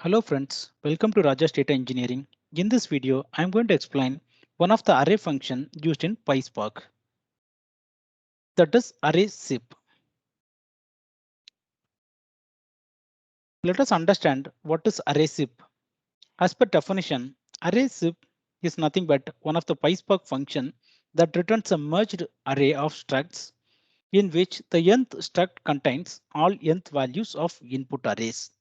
Hello friends, welcome to Raja's Data Engineering. In this video, I'm going to explain one of the array function used in PySpark. That is array zip. Let us understand what is array zip. As per definition, array zip is nothing but one of the PySpark function that returns a merged array of structs in which the nth struct contains all nth values of input arrays.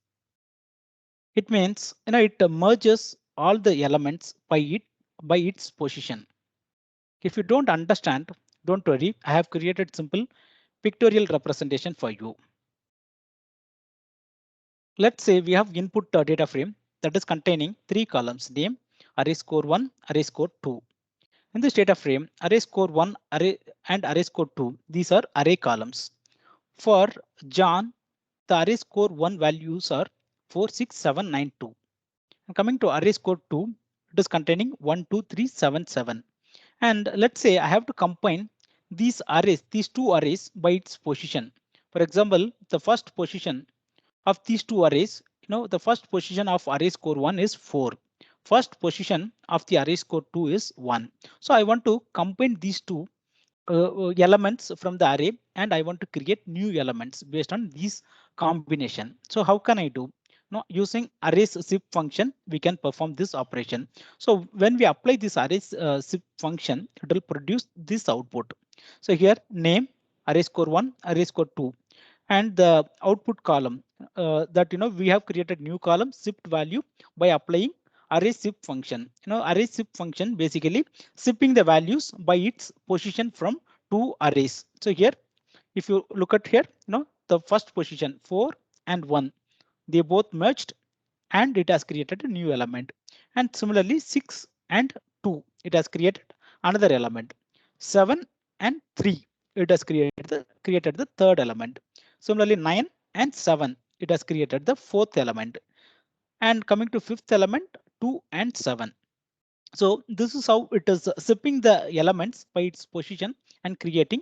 It means it merges all the elements by its position. If you don't understand, don't worry, I have created simple pictorial representation for you. Let's say we have input data frame that is containing three columns: name, array score 1, array score 2. In this data frame, array score 1 array and array score 2, these are array columns. For John, the array score 1 values are 46792. And coming to array score 2, it is containing 12377. And let's say I have to combine these arrays, these two arrays by its position. For example, the first position of these two arrays, the first position of array score 1 is 4. First position of the array score 2 is 1. So I want to combine these two elements from the array and I want to create new elements based on these combination. So how can I do? Now, using arrays zip function, we can perform this operation. So when we apply this arrays zip function, it will produce this output. So here name, array score 1, array score 2, and the output column that we have created new column zipped value by applying array zip function. Array zip function basically zipping the values by its position from two arrays. So here, if you look at here, the first position 4 and 1, they both merged and it has created a new element. And similarly 6 and 2, it has created another element. 7 and 3, it has created the third element. Similarly 9 and 7, it has created the fourth element. And coming to fifth element, 2 and 7. So this is how it is zipping the elements by its position and creating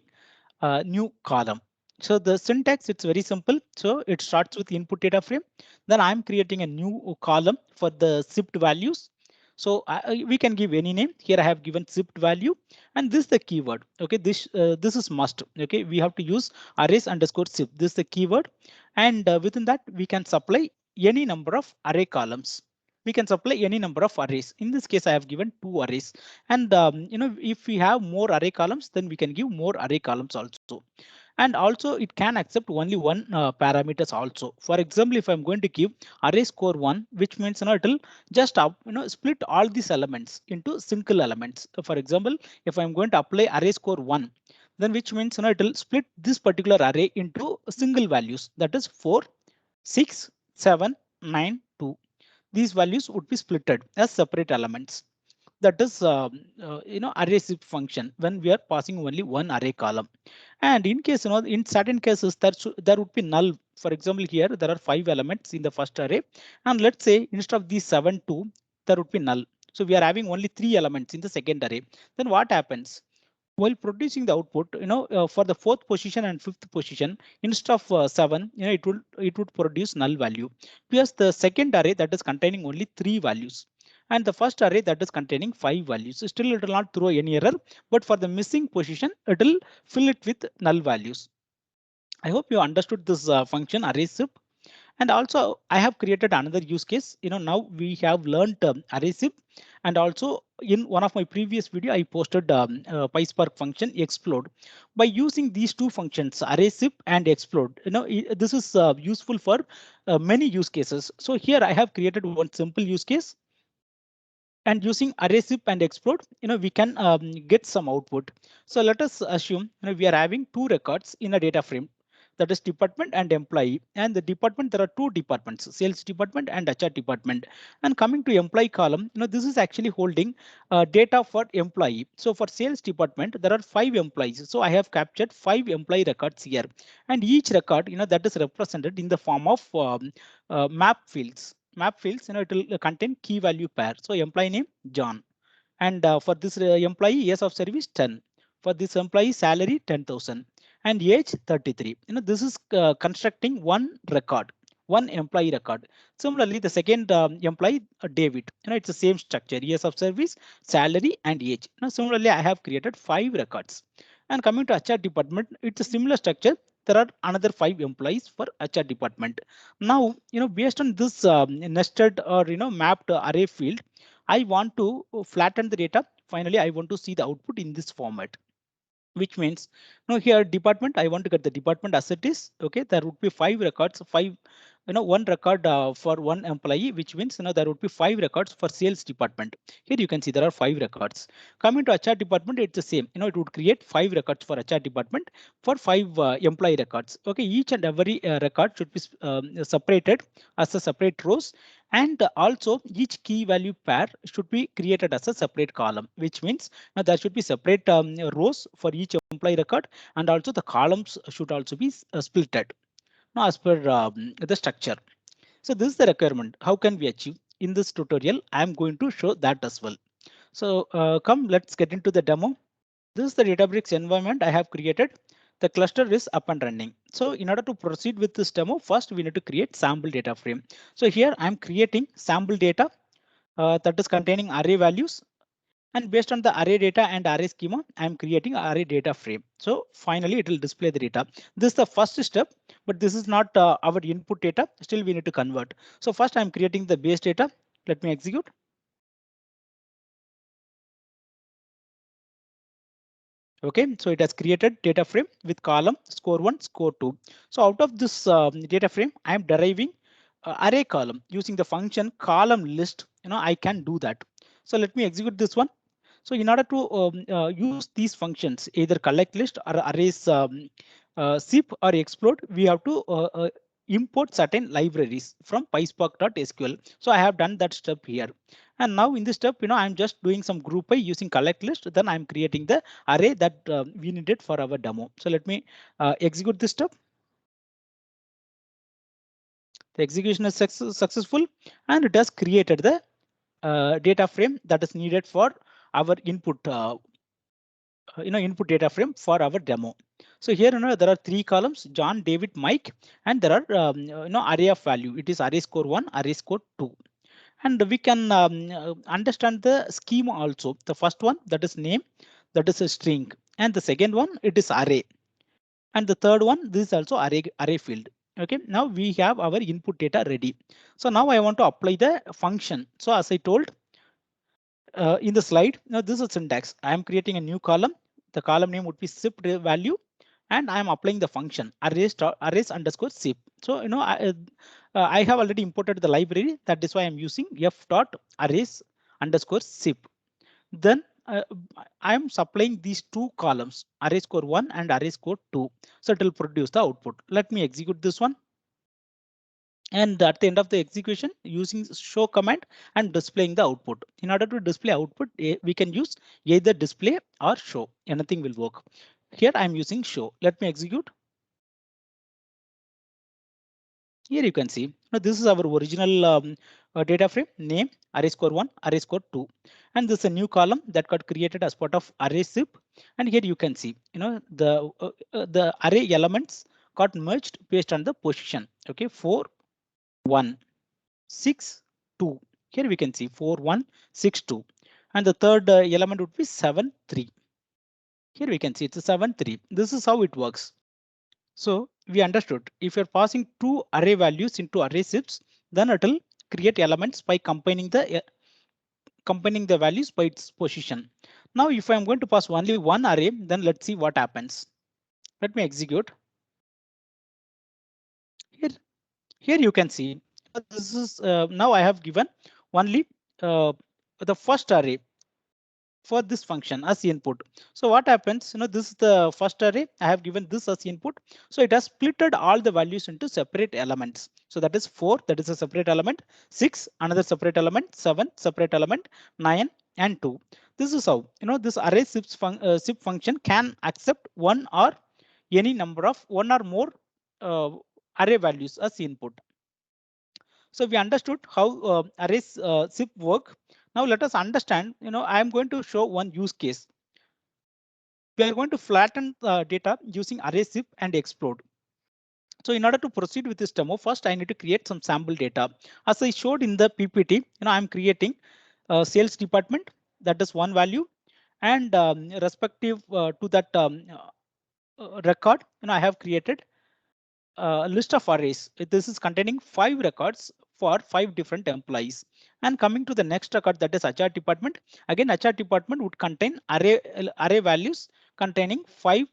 a new column. So the syntax, it's very simple. So it starts with input data frame. Then I'm creating a new column for the zipped values. So we can give any name. Here I have given zipped value, and this is the keyword. Okay, this is must. Okay, we have to use arrays underscore zip. This is the keyword, and within that we can supply any number of array columns. We can supply any number of arrays. In this case, I have given two arrays, and if we have more array columns, then we can give more array columns also. And also it can accept only one parameters also. For example, if I'm going to give array score 1, which means it will just split all these elements into single elements. For example, if I'm going to apply array score 1, then which means it will split this particular array into single values, that is 4, 6, 7, 9, 2. These values would be splitted as separate elements. That is array zip function when we are passing only one array column. And in case in certain cases there would be null. For example, here there are 5 elements in the first array, and let's say instead of these 7 2, there would be null. So we are having only 3 elements in the second array. Then what happens? While producing the output, for the fourth position and fifth position, instead of 7, it would produce null value, because the second array that is containing only 3 values and the first array that is containing 5 values. Still it will not throw any error, but for the missing position, it will fill it with null values. I hope you understood this function array zip. And also I have created another use case. Now we have learned array zip, and also in one of my previous video, I posted PySpark function explode. By using these two functions, array zip and explode, this is useful for many use cases. So here I have created one simple use case. And using array zip and explode, we can get some output. So let us assume we are having two records in a data frame, that is department and employee. And the department, there are two departments, sales department and HR department. And coming to employee column, this is actually holding data for employee. So for sales department, there are 5 employees. So I have captured 5 employee records here, and each record that is represented in the form of map fields. Map fields, it will contain key value pair. So employee name John, and for this employee, years of service 10. For this employee, salary 10,000 and age 33. This is constructing one record. one employee record. Similarly, the second employee, David, it's the same structure, years of service, salary, and age. Now, similarly, I have created 5 records. And coming to HR department, it's a similar structure. There are another 5 employees for HR department. Now, based on this nested or mapped array field, I want to flatten the data. Finally, I want to see the output in this format, which means now here department, I want to get the department as it is. Okay, there would be 5 records, 5, one record for one employee, which means there would be 5 records for sales department. Here you can see there are 5 records. Coming to HR department, it's the same. It would create 5 records for HR department for 5 employee records. Okay, each and every record should be separated as a separate rows, and also each key value pair should be created as a separate column, which means now there should be separate rows for each employee record, and also the columns should also be splitted now as per the structure. So this is the requirement. How can we achieve? In this tutorial, I am going to show that as well. So come, let's get into the demo. This is the Databricks environment I have created. The cluster is up and running. So in order to proceed with this demo, first we need to create sample data frame. So here I'm creating sample data that is containing array values. And based on the array data and array schema, I'm creating array data frame. So finally, it will display the data. This is the first step, but this is not our input data. Still, we need to convert. So first, I'm creating the base data. Let me execute. Okay, so it has created data frame with column score 1, score 2. So out of this data frame, I'm deriving array column using the function column list. I can do that. So let me execute this one. So in order to use these functions, either collect list or arrays zip or explode, we have to import certain libraries from PySpark.sql. So I have done that step here. And now in this step, I'm just doing some group by using collect list. Then I'm creating the array that we needed for our demo. So let me execute this step. The execution is successful, and it has created the data frame that is needed for our input input data frame for our demo. So here there are 3 columns: John, David, Mike, and there are array of value. It is array score 1, array score 2, and we can understand the schema also. The first one, that is name, that is a string, and the second one, it is array, and the third one, this is also array field. Okay, now we have our input data ready. So now I want to apply the function. So as I told in the slide, now this is syntax. I am creating a new column. The column name would be zip value, and I am applying the function arrays underscore zip. So I have already imported the library. That is why I'm using f dot arrays underscore zip. Then I am supplying these 2 columns, array score 1 and array score 2. So it will produce the output. Let me execute this one. And at the end of the execution, using show command and displaying the output. In order to display output, we can use either display or show. Anything will work. Here I'm using show. Let me execute. Here you can see, now this is our original data frame, name, array score 1, array score 2. And this is a new column that got created as part of array zip. And here you can see, the array elements got merged based on the position. Okay, 4, 1, 6, 2. Here we can see 4, 1, 6, 2. And the third element would be 7, 3. Here we can see it's a 7, 3. This is how it works. So we understood, if you're passing 2 array values into array zips, then it will create elements by combining the values by its position. Now, if I'm going to pass only one array, then let's see what happens. Let me execute. Here you can see this is now I have given only the first array for this function as input. So what happens, this is the first array. I have given this as input. So it has splitted all the values into separate elements. So that is 4, that is a separate element, 6, another separate element, 7, separate element, 9, and 2. This is how, this array zip function can accept one or any number of one or more array values as input. So we understood how arrays zip work. Now let us understand, I am going to show one use case. We are going to flatten data using array zip and explode. So in order to proceed with this demo, first I need to create some sample data. As I showed in the PPT, I'm creating sales department, that is one value, and respective to that record, I have created a list of arrays. This is containing 5 records for 5 different employees. And coming to the next record, that is HR department. Again, HR department would contain array values containing 5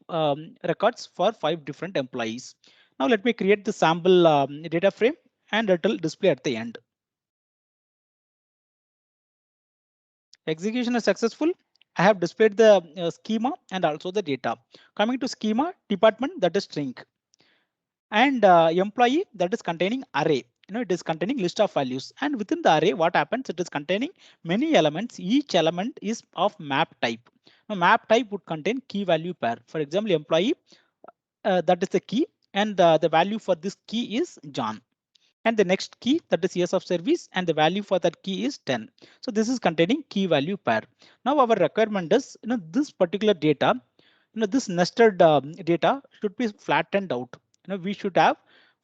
records for 5 different employees. Now let me create the sample data frame and it will display at the end. Execution is successful. I have displayed the schema and also the data. Coming to schema department, that is string, and employee, that is containing array. It is containing list of values, and within the array, what happens? It is containing many elements. Each element is of map type. Now, map type would contain key value pair. For example, employee, that is the key, and the value for this key is John. And the next key, that is years of service, and the value for that key is 10. So this is containing key value pair. Now our requirement is, this particular data, this nested data should be flattened out. We should have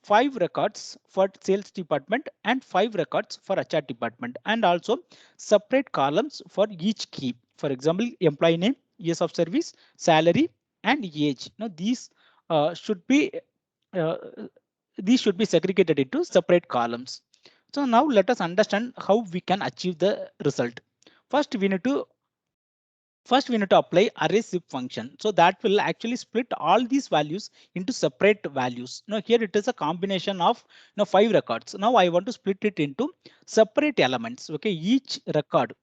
5 records for sales department and 5 records for HR department, and also separate columns for each key. For example, employee name, years of service, salary, and age. These should be uh, these should be segregated into separate columns. So now let us understand how we can achieve the result. First, we need to apply array zip function. So that will actually split all these values into separate values. Now here it is a combination of 5 records. Now I want to split it into separate elements. Okay, each record,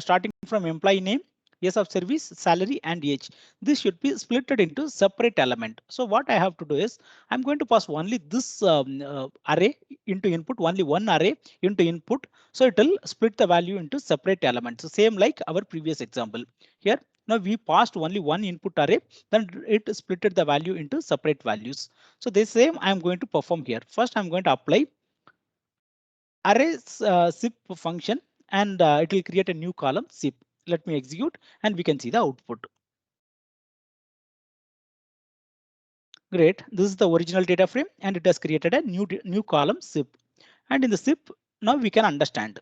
starting from employee name, years of service, salary, and age. This should be splitted into separate element. So what I have to do is I'm going to pass only this array into input, only one array into input. So it will split the value into separate elements. So same like our previous example. Here, now we passed only one input array, then it splitted the value into separate values. So the same I'm going to perform here. First, I'm going to apply array zip function, and it will create a new column zip. Let me execute and we can see the output. Great. This is the original data frame and it has created a new column zip. And in the zip, now we can understand.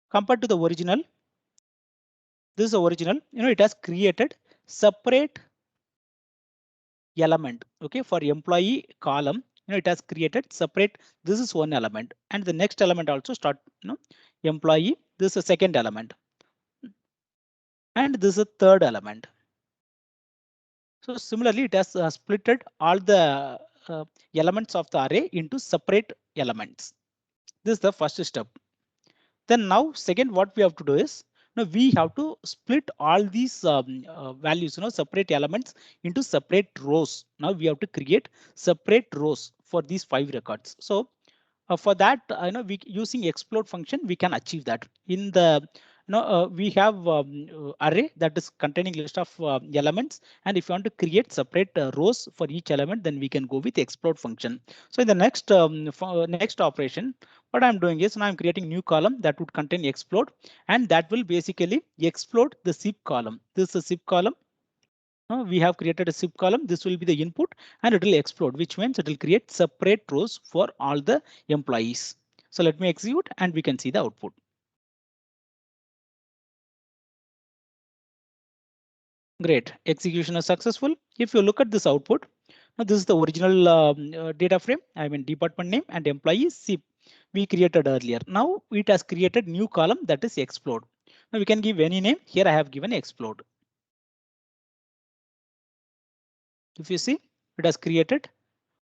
Compared to the original, this is the original, it has created separate element. Okay, for employee column, it has created separate. This is one element, and the next element also start, employee. This is a second element, and this is a third element. So similarly, it has splitted all the elements of the array into separate elements. This is the first step. Then now, second, what we have to do is, we have to split all these values, separate elements into separate rows. Now we have to create separate rows for these 5 records. So for that, we using explode function, we can achieve that. In the we have array that is containing list of elements, and if you want to create separate rows for each element, then we can go with explode function. So in the next next operation, what I'm doing is now I'm creating new column that would contain explode, and that will basically explode the zip column. This is a zip column. We have created a zip column. This will be the input and it will explode, which means it will create separate rows for all the employees. So let me execute and we can see the output. Great, execution is successful. If you look at this output, now this is the original data frame. I mean department name and employee zip we created earlier. Now it has created new column that is explode. Now we can give any name. Here I have given explode. If you see, it has created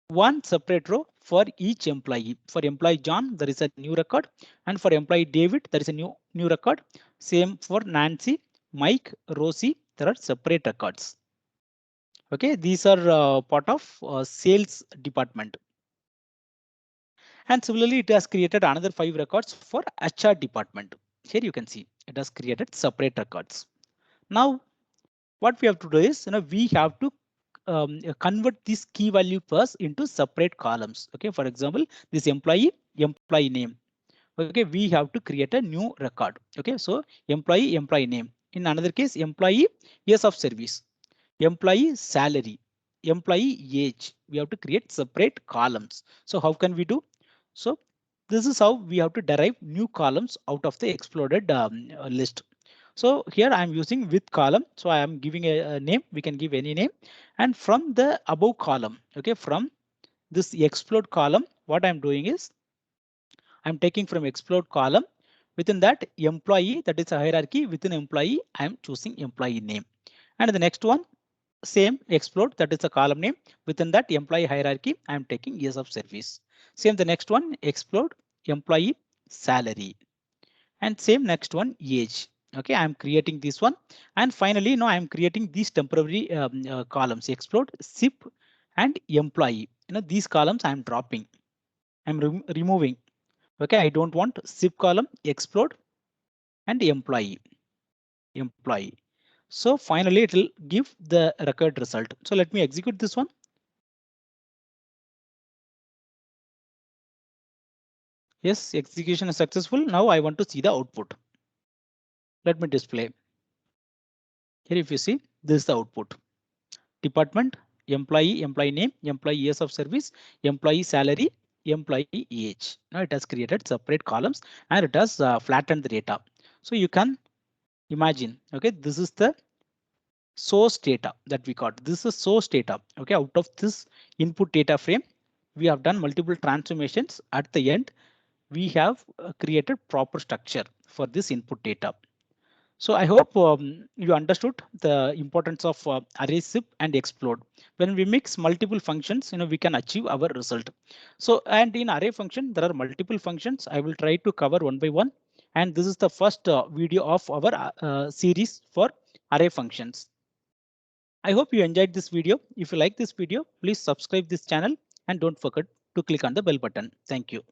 one separate row for each employee. For employee John, there is a new record, and for employee David, there is a new record. Same for Nancy, Mike, Rosie, there are separate records. Okay, these are part of sales department. And similarly, it has created another 5 records for HR department. Here you can see it has created separate records. Now, what we have to do is, we have to convert these key value pairs into separate columns. Okay, for example, this employee name. Okay, we have to create a new record. Okay, so employee name. In another case, employee years of service, employee salary, employee age. We have to create separate columns. So how can we do? So this is how we have to derive new columns out of the exploded list. So here I am using with column. So I am giving a name. We can give any name. And from the above column, okay, from this explode column, what I'm doing is I'm taking from explode column. Within that employee, that is a hierarchy. Within employee, I'm choosing employee name. And the next one, same explode, that is a column name. Within that employee hierarchy, I'm taking years of service. Same the next one, explode employee salary. And same next one, age. Okay, I'm creating this one. And finally, now I'm creating these temporary columns, explode, SIP, and employee. These columns I'm dropping. I'm removing. Okay, I don't want SIP column, explode, and employee. So finally, it will give the record result. So let me execute this one. Yes, execution is successful. Now I want to see the output. Let me display. Here, if you see, this is the output. Department, employee name, employee years of service, employee salary, employee age. Now it has created separate columns and it has flattened the data. So you can imagine, okay, this is the source data that we got. This is source data. Okay, out of this input data frame, we have done multiple transformations. At the end, we have created proper structure for this input data. So I hope you understood the importance of array, SIP, and explode. When we mix multiple functions, we can achieve our result. So, and in array function, there are multiple functions. I will try to cover one by one. And this is the first video of our series for array functions. I hope you enjoyed this video. If you like this video, please subscribe this channel and don't forget to click on the bell button. Thank you.